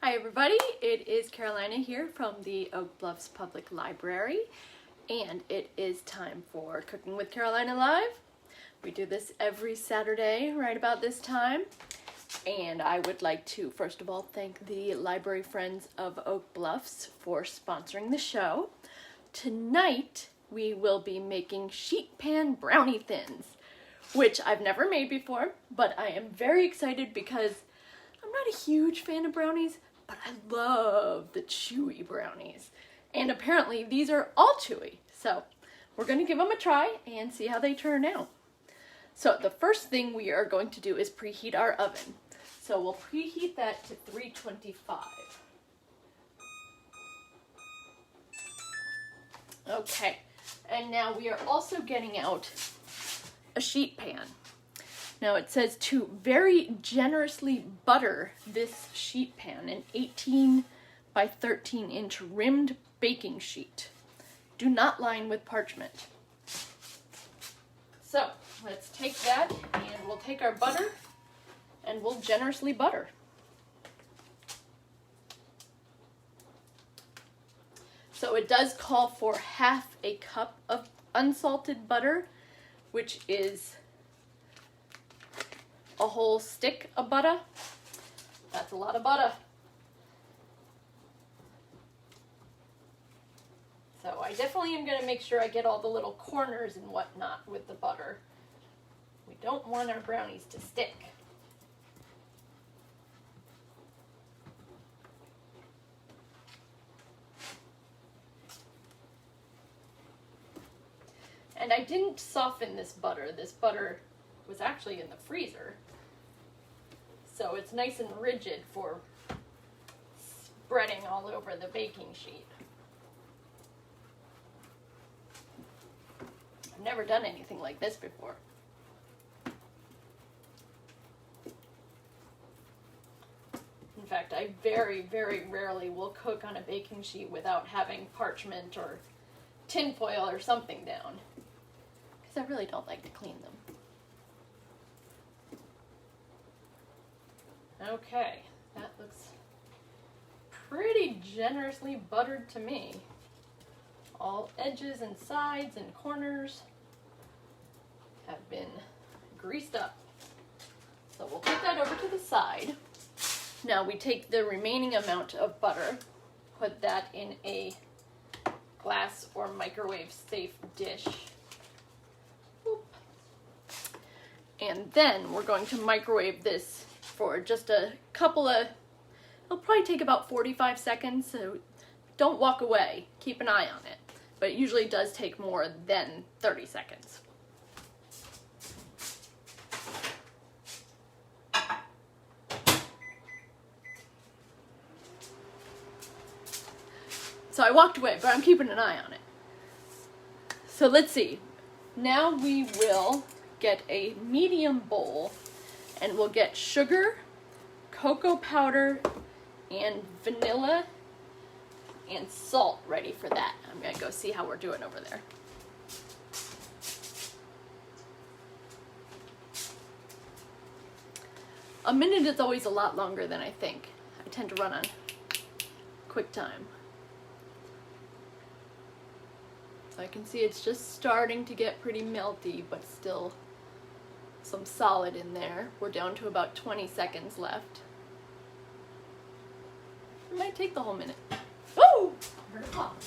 Hi everybody, it is Carolina here from the Oak Bluffs Public Library, and it is time for Cooking with Carolina Live. We do this every Saturday right about this time, and I would like to first of all thank the Library Friends of Oak Bluffs for sponsoring the show. Tonight we will be making sheet pan brownie thins, which I've never made before, but I am very excited because I'm not a huge fan of brownies, but I love the chewy brownies. And apparently these are all chewy. So we're going to give them a try and see how they turn out. So the first thing we are going to do is preheat our oven. So we'll preheat that to 325. Okay, and now we are also getting out a sheet pan. Now it says to very generously butter this sheet pan, an 18 by 13 inch rimmed baking sheet. Do not line with parchment. So let's take that and we'll take our butter and we'll generously butter. So it does call for half a cup of unsalted butter, which is a whole stick of butter. That's a lot of butter. So I definitely am going to make sure I get all the little corners and whatnot with the butter. We don't want our brownies to stick. And I didn't soften this butter. This butter was actually in the freezer. So it's nice and rigid for spreading all over the baking sheet. I've never done anything like this before. In fact, I very, very rarely will cook on a baking sheet without having parchment or tinfoil or something down, because I really don't like to clean them. Okay, that looks pretty generously buttered to me. All edges and sides and corners have been greased up. So we'll put that over to the side. Now we take the remaining amount of butter, put that in a glass or microwave safe dish. Whoop. And then we're going to microwave this for just a couple of, it'll probably take about 45 seconds, so don't walk away. Keep an eye on it. But it usually does take more than 30 seconds. So I walked away, but I'm keeping an eye on it. So let's see. Now we will get a medium bowl and we'll get sugar, cocoa powder, and vanilla and salt ready for that. I'm gonna go see how we're doing over there. A minute is always a lot longer than I think. I tend to run on quick time. So I can see it's just starting to get pretty melty, but still some solid in there. We're down to about 20 seconds left. It might take the whole minute. Oh! I heard a pop.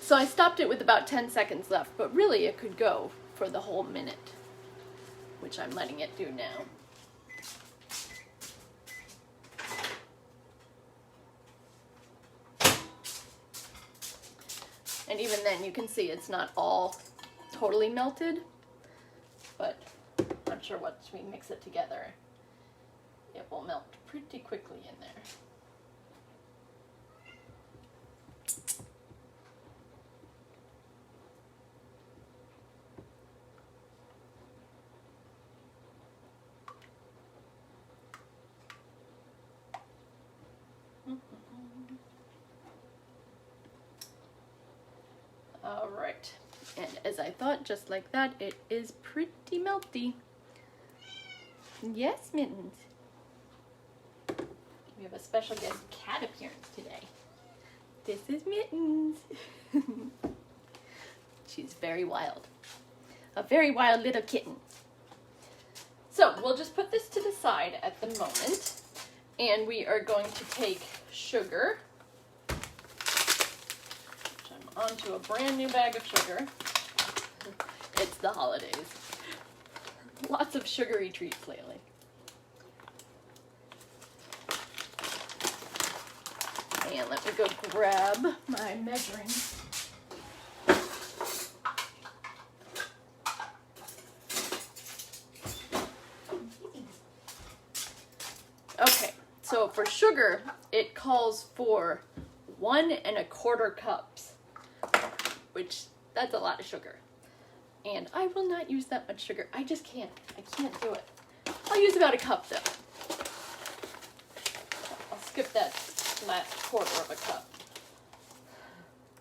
So I stopped it with about 10 seconds left, but really it could go for the whole minute, which I'm letting it do now. And even then you can see it's not all totally melted, but I'm sure once we mix it together, it will melt pretty quickly in there. All right, and as I thought, just like that, it is pretty melty. Yes, Mittens. We have a special guest cat appearance today. This is Mittens. She's very wild. A very wild little kitten. So we'll just put this to the side at the moment, and we are going to take sugar, which I'm onto a brand new bag of sugar. It's the holidays. Lots of sugary treats lately. And let me go grab my measuring. Okay, so for sugar, it calls for 1 1/4 cups, which that's a lot of sugar. And I will not use that much sugar. I just can't. I can't do it. I'll use about a cup though. I'll skip that last 1/4 of a cup.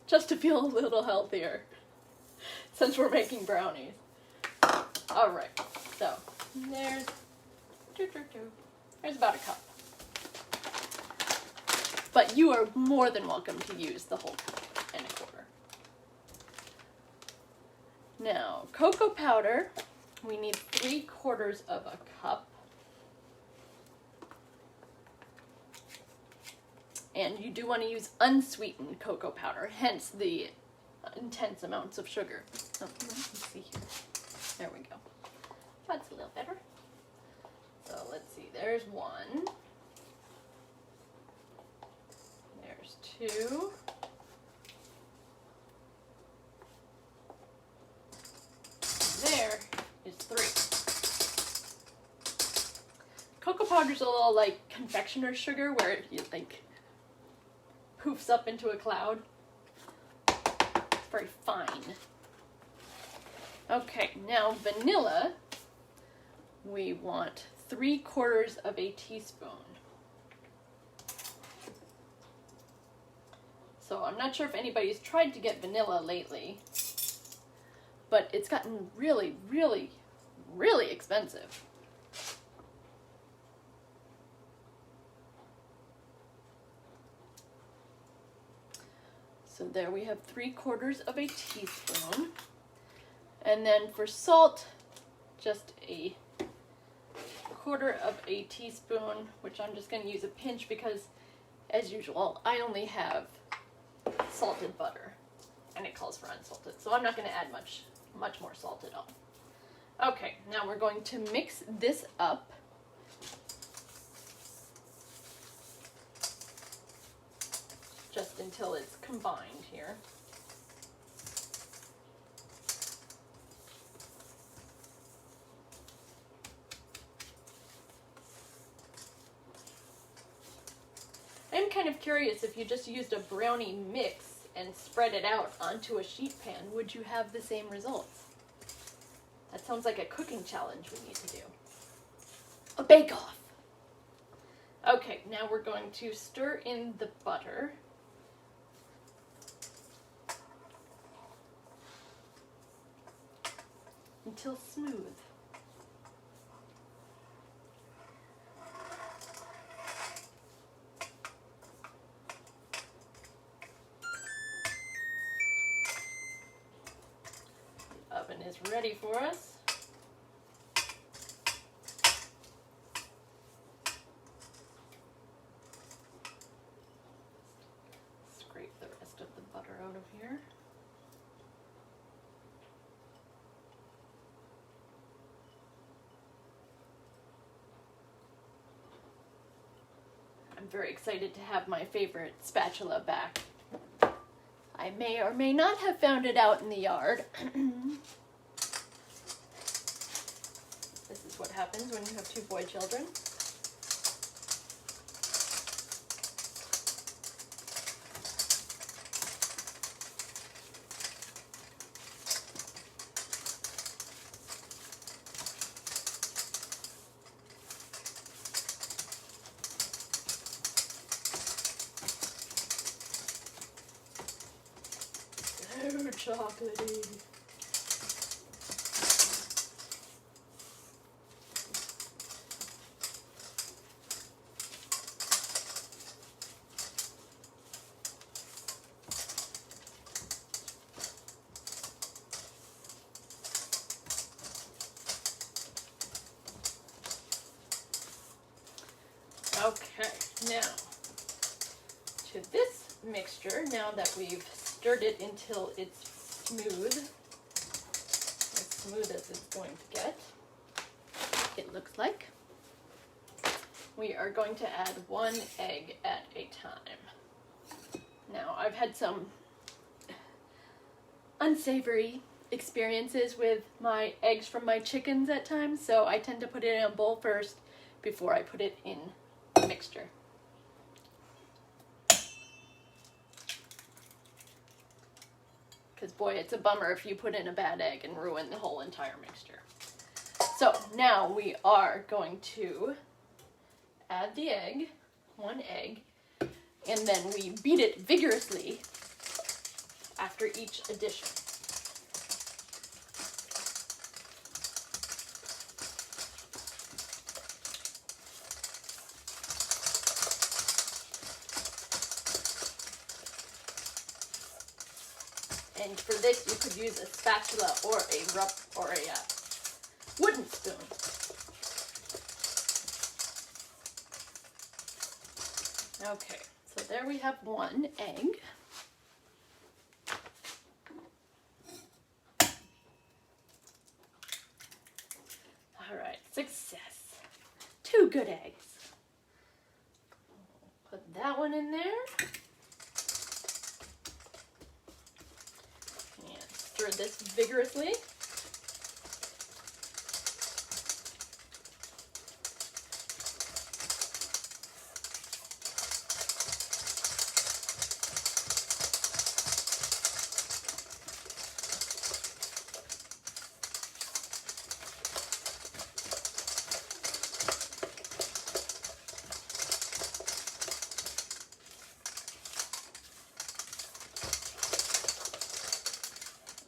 Just to feel a little healthier, since we're making brownies. Alright, so there's about a cup. But you are more than welcome to use the whole cup and 1/4. Now, cocoa powder, we need 3/4 of a cup. And you do want to use unsweetened cocoa powder, hence the intense amounts of sugar. Oh, let me see here. There we go. That's a little better. So let's see, there's 1. There's 2. There is 3. Cocoa powder's a little like confectioner's sugar where it like poofs up into a cloud. Very fine. Okay, now vanilla, we want 3/4 of a teaspoon. So I'm not sure if anybody's tried to get vanilla lately, but it's gotten really, really, really expensive. So there we have 3/4 of a teaspoon. And then for salt, just a 1/4 of a teaspoon, which I'm just going to use a pinch because, as usual, I only have salted butter, and it calls for unsalted. So I'm not going to add much more salt at all. Okay, now we're going to mix this up. Just until it's combined here. I'm kind of curious, if you just used a brownie mix and spread it out onto a sheet pan, would you have the same results? That sounds like a cooking challenge we need to do. A bake-off! Okay, now we're going to stir in the butter. Until smooth. The oven is ready for us. Scrape the rest of the butter out of here. I'm very excited to have my favorite spatula back. I may or may not have found it out in the yard. This is what happens when you have 2 boy children. chocolatey. Okay, now to this mixture, now that we've stirred it until it's smooth, as smooth as it's going to get, it looks like, we are going to add 1 egg at a time. Now, I've had some unsavory experiences with my eggs from my chickens at times, so I tend to put it in a bowl first before I put it in the mixture. Because boy, it's a bummer if you put in a bad egg and ruin the whole entire mixture. So now we are going to add the egg, 1 egg, and then we beat it vigorously after each addition. And for this, you could use a spatula or a wooden spoon. Okay, so there we have 1 egg. All right, success. 2 good eggs. Put that one in there. Stir this vigorously.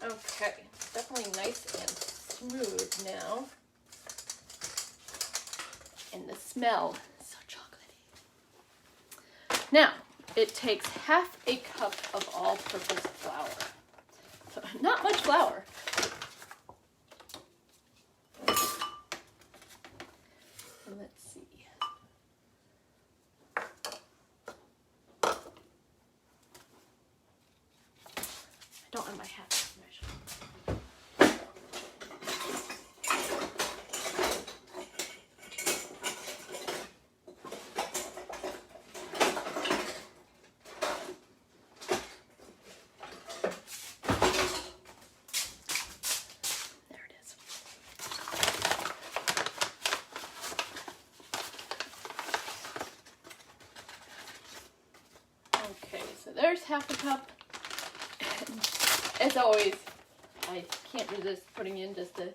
Okay, definitely nice and smooth now. And the smell is so chocolatey. Now, it takes half a cup of all-purpose flour. So, not much flour. Let's see. I don't have my hat to measure. There it is. Okay, so there's half a cup. As always, I can't resist putting in just a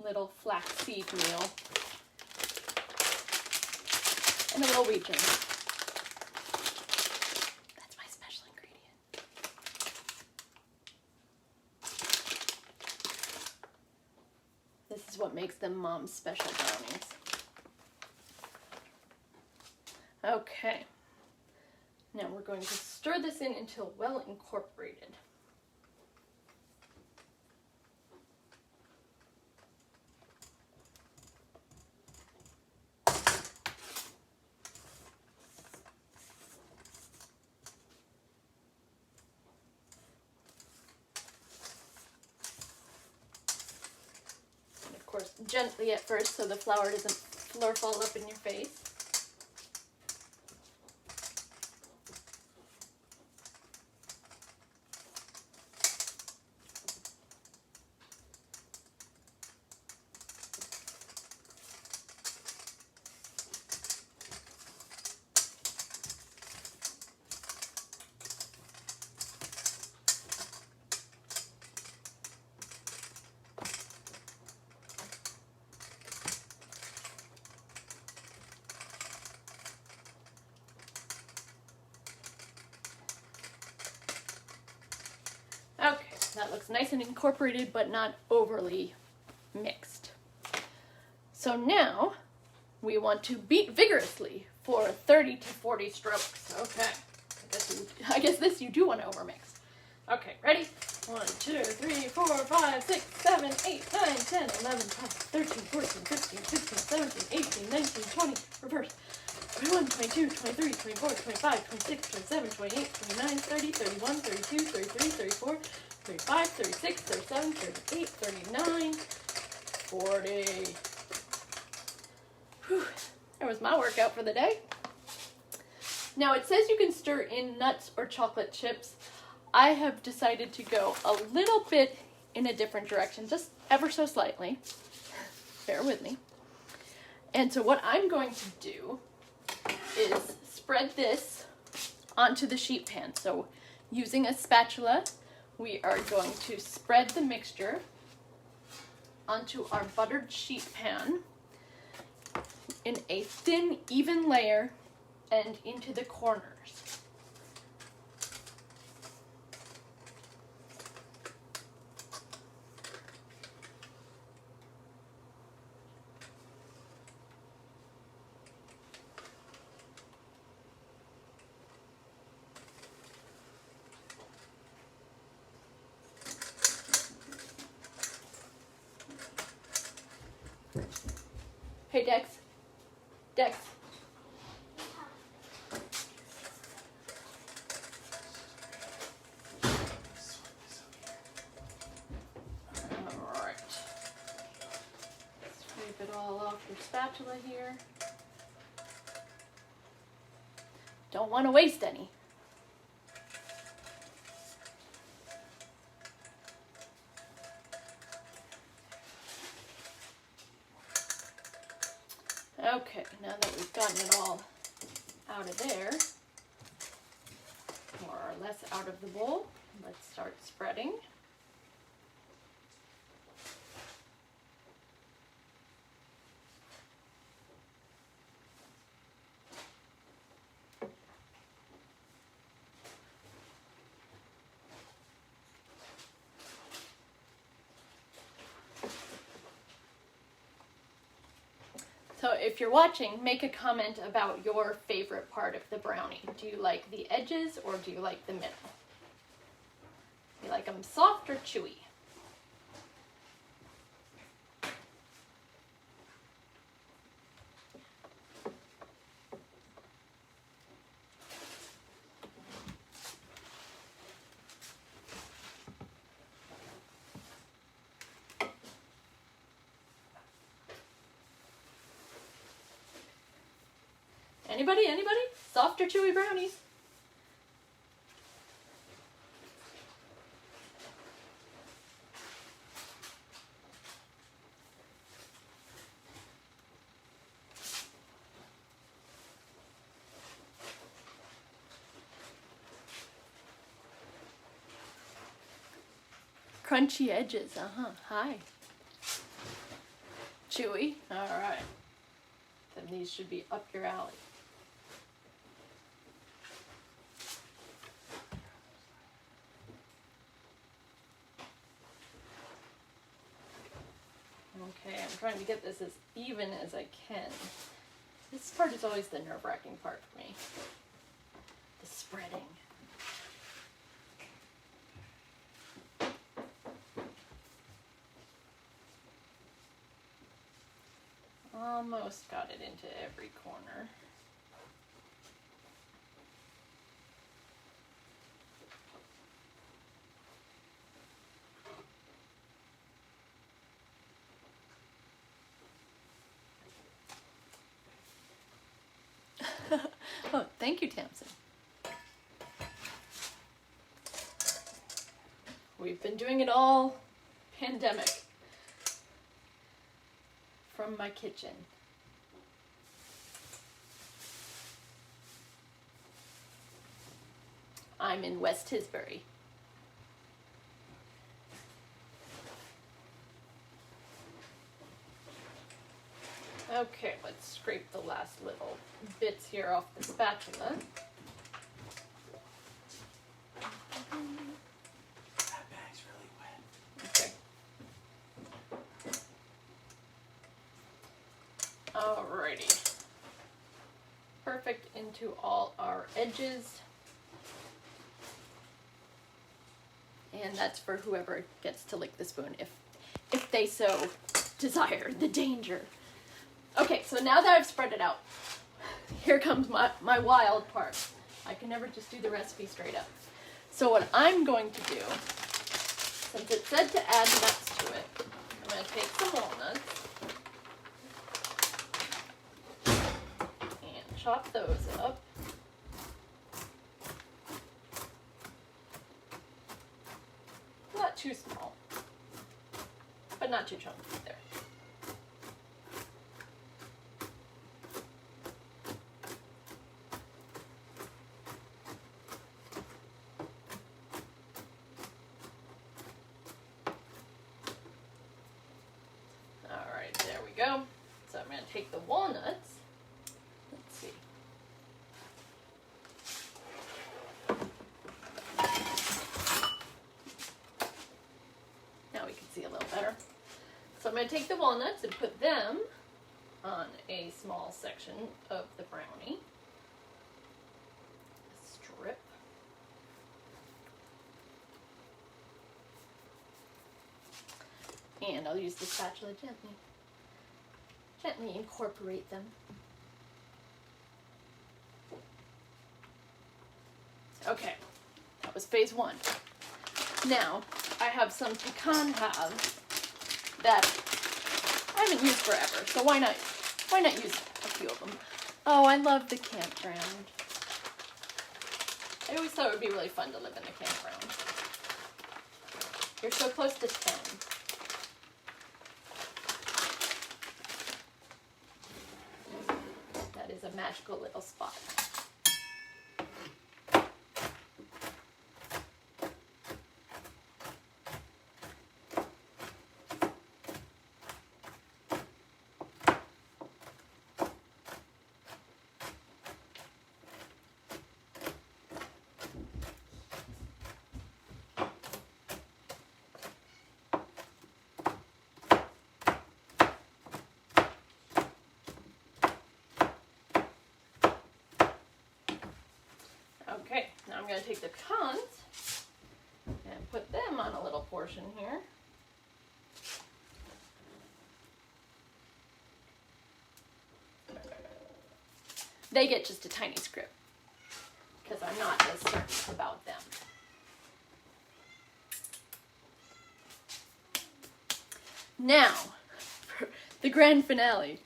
little flaxseed meal and a little wheat germ. That's my special ingredient. This is what makes them Mom's special brownies. Okay. Now we're going to stir this in until well incorporated. And of course, gently at first so the flour doesn't flurf all up in your face. that looks nice and incorporated but not overly mixed. So now we want to beat vigorously for 30 to 40 strokes. Okay, I guess this you do want to overmix. Okay, ready? 1, 2, 3, 4, 5, 6, 7, 8, 9, 10, 11, 12, 13, 14, 15, 16, 17, 18, 19, 20, reverse. 21, 22, 23, 24, 25, 26, 27, 28, 29, 30, 31, 32, 33, 34, 35, 36, 37, 38, 39, 40. Whew. There was my workout for the day. Now it says you can stir in nuts or chocolate chips. I have decided to go a little bit in a different direction, just ever so slightly. Bear with me. And so what I'm going to do is spread this onto the sheet pan. So using a spatula, we are going to spread the mixture onto our buttered sheet pan in a thin, even layer and into the corners. Hey, Dex. Dex. Alright. Scrape it all off your spatula here. Don't want to waste any. Okay, now that we've gotten it all out of there, more or less out of the bowl, let's start spreading. So if you're watching, make a comment about your favorite part of the brownie. Do you like the edges or do you like the middle? Do you like them soft or chewy? Anybody? Anybody? Soft or chewy brownies? Crunchy edges, hi. Chewy, all right. Then these should be up your alley. Okay, I'm trying to get this as even as I can. This part is always the nerve-wracking part for me. The spreading. Almost got it into every corner. Oh, thank you, Tamsin. We've been doing it all pandemic from my kitchen. I'm in West Tisbury. Okay, let's scrape the last little bits here off the spatula. That bag's really into all our edges. And that's for whoever gets to lick the spoon, if they so desire the danger. Okay, so now that I've spread it out, here comes my wild part. I can never just do the recipe straight up. So what I'm going to do, since it said to add nuts to it, I'm going to take some walnuts and chop those up. Not too small, but not too chunky either. Alright, there we go. So I'm going to take the walnuts. Let's see. Now we can see a little better. So I'm going to take the walnuts and put them on a small section of the brownie. A strip. And I'll use the spatula gently incorporate them. Okay, that was phase one. Now, I have some pecan halves that I haven't used forever, so why not use a few of them? Oh, I love the campground. I always thought it would be really fun to live in a campground. You're so close to 10. That is a magical little spot. Okay, now I'm going to take the pecans and put them on a little portion here. They get just a tiny scrape because I'm not as certain about them. Now, for the grand finale.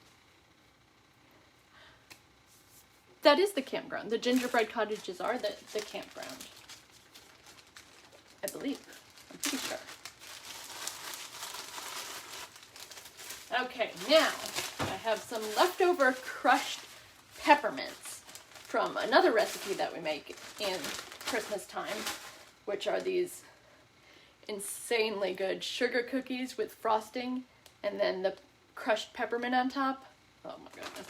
That is the campground. The gingerbread cottages are the campground. I believe. I'm pretty sure. Okay, now I have some leftover crushed peppermints from another recipe that we make in Christmas time, which are these insanely good sugar cookies with frosting and then the crushed peppermint on top. Oh my goodness.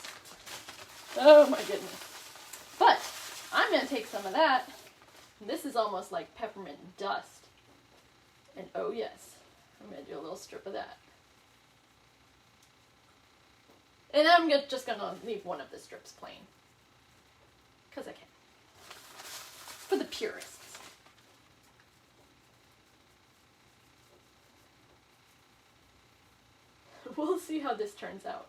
Oh my goodness. But I'm going to take some of that. This is almost like peppermint dust. And oh yes, I'm going to do a little strip of that. And I'm just going to leave one of the strips plain. Because I can. For the purists. We'll see how this turns out.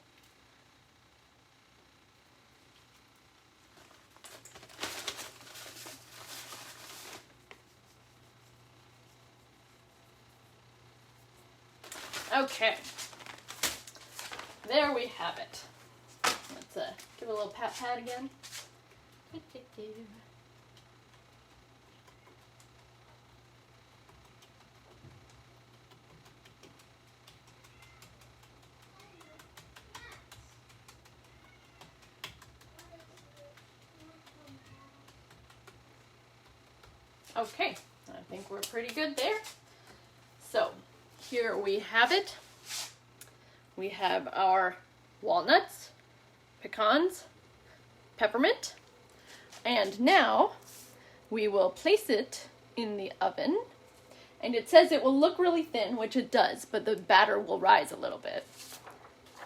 Okay, there we have it. Let's give it a little pat again. Okay, I think we're pretty good there. So, here we have it. We have our walnuts, pecans, peppermint, and now we will place it in the oven. And it says it will look really thin, which it does, but the batter will rise a little bit.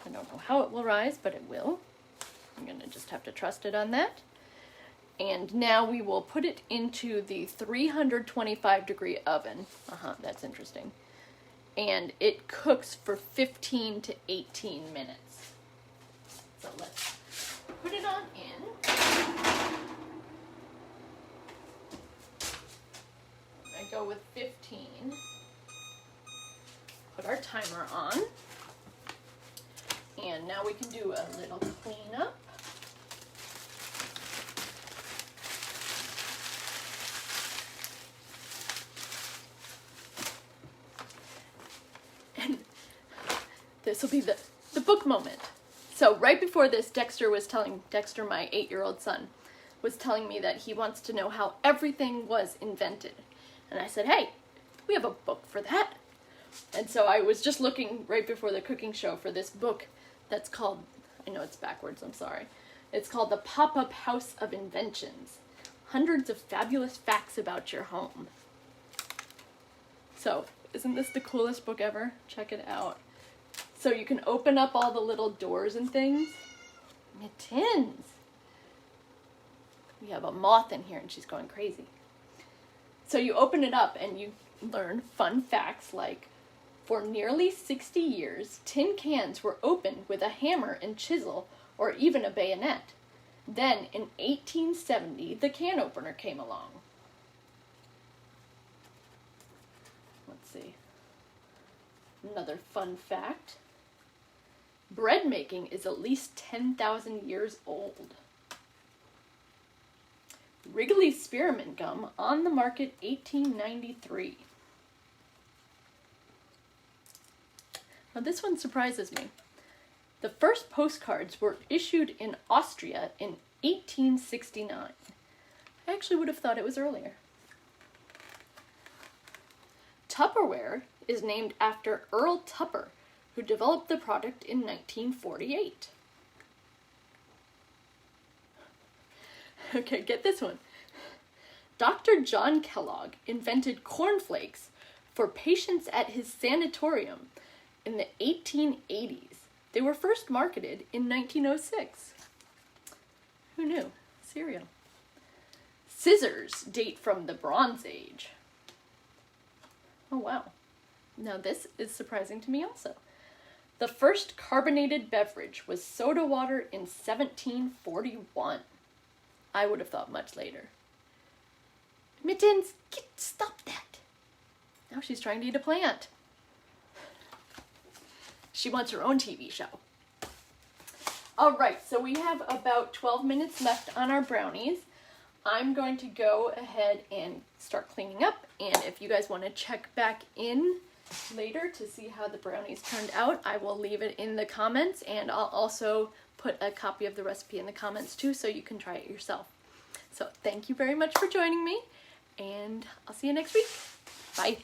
I don't know how it will rise, but it will. I'm going to just have to trust it on that. And now we will put it into the 325-degree oven. That's interesting. And it cooks for 15 to 18 minutes. So let's put it on in. I go with 15. Put our timer on. And now we can do a little cleanup. And this will be the book moment. So right before this, Dexter, my 8-year-old son, was telling me that he wants to know how everything was invented. And I said, hey, we have a book for that. And so I was just looking right before the cooking show for this book that's called, I know it's backwards, I'm sorry. It's called The Pop-Up House of Inventions. Hundreds of fabulous facts about your home. So, isn't this the coolest book ever? Check it out. So you can open up all the little doors and things. Mittens! We have a moth in here and she's going crazy. So you open it up and you learn fun facts like, for nearly 60 years, tin cans were opened with a hammer and chisel or even a bayonet. Then, in 1870, the can opener came along. Let's see. Another fun fact. Bread making is at least 10,000 years old. Wrigley's Spearmint Gum on the market 1893. Now this one surprises me. The first postcards were issued in Austria in 1869. I actually would have thought it was earlier. Tupperware is named after Earl Tupper, who developed the product in 1948. Okay, get this one. Dr. John Kellogg invented cornflakes for patients at his sanatorium in the 1880s. They were first marketed in 1906. Who knew? Cereal. Scissors date from the Bronze Age. Oh wow. Now this is surprising to me also. The first carbonated beverage was soda water in 1741. I would have thought much later. Mittens, stop that. Now she's trying to eat a plant. She wants her own TV show. All right, so we have about 12 minutes left on our brownies. I'm going to go ahead and start cleaning up, and if you guys want to check back in later to see how the brownies turned out, I will leave it in the comments, and I'll also put a copy of the recipe in the comments too, so you can try it yourself. So thank you very much for joining me, and I'll see you next week. Bye.